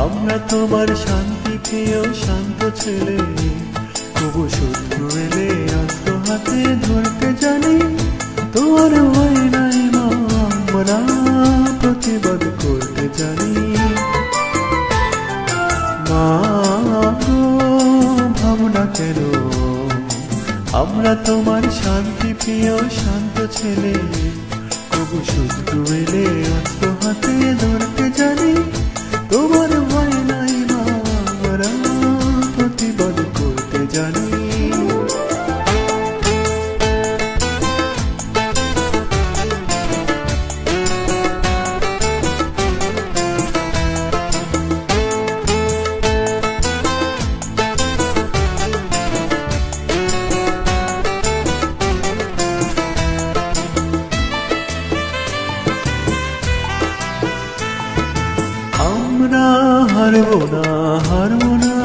আমরা তোমার শান্তি প্রিয় শান্ত ছেলে, তবু শত্রু এলে অস্ত্র হাতে ধরতে জানি। তোমার ভয় নাই মা, আমরা প্রতিবাদ করতে জানি। মা গো ভাবনা কেন, আমরা তোমার শান্তি প্রিয় শান্ত ছেলে, তবু শত্রু এলে অস্ত্র হাতে ধরতে জানি। তোমার ভয় নাই মা, আমরা প্রতিবাদ করতে জানি। আমরা হারবো না, হারবো না,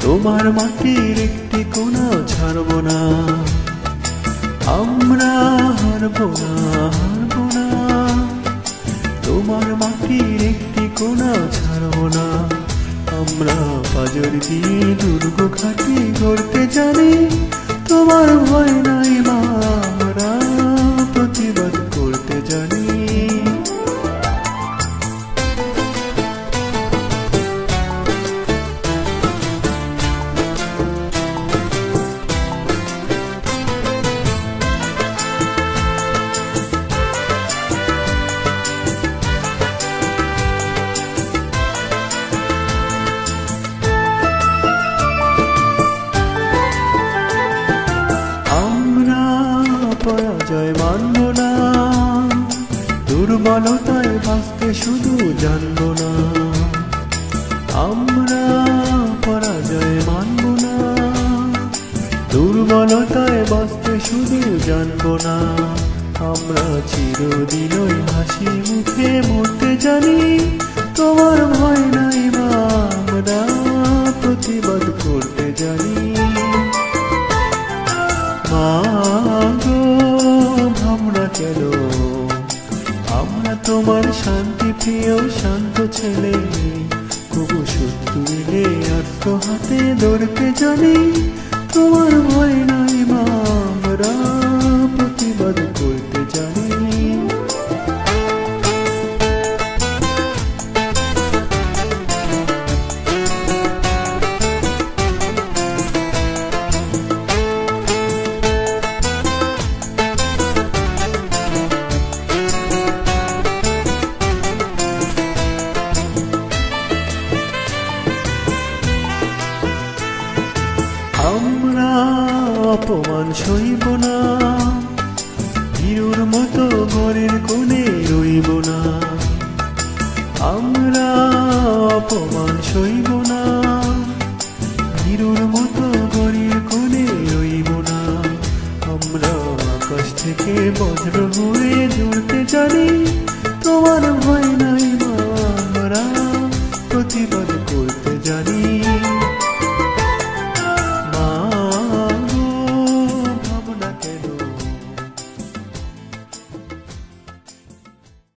তোমার মাটির একটি কোণা ছাড়বো না। আমরা হারবো না, হারবো না, তোমার মাটির একটি কোণা ছাড়বো না। আমরা পাজর দিয়ে দুর্গ ঘাটি গড়তে জানি। তোমার ভয় নাই মা, আমরা প্রতিবাদ করতে জানি। পরাজয় মানব না, দুর্বলতায় বাঁচতে শুধু জানব না। আমরা পরাজয় মানব না, দুর্বলতায় বাঁচতে শুধু জানব না। আমরা চিরদিনই হাসি মুখে মরতে জানি। তোমার ভয় নাই মা, আমরা প্রতিবাদ করতে জানি। মা গো ভাবনা কেন, আমরা তোমার শান্তি প্রিয় শান্ত ছেলে, তবু শত্রু এলে অস্ত্র হাতে ধরতে জানি। তোমার ভয় নাই মা, আমরা প্রতিবাদ করতে জানি। আমরা অপমান সইব না, হিরোর মতো ঘরের কোণে রইব না। আমরা অপমান সইব না, হিরোর মতো ঘরের কোণে রইব না। আমরা আকাশ থেকে বজ্র হয়ে ঝরতে জানি। তোমার ভয় নাই মা, আমরা প্রতিবাদ করতে জানি।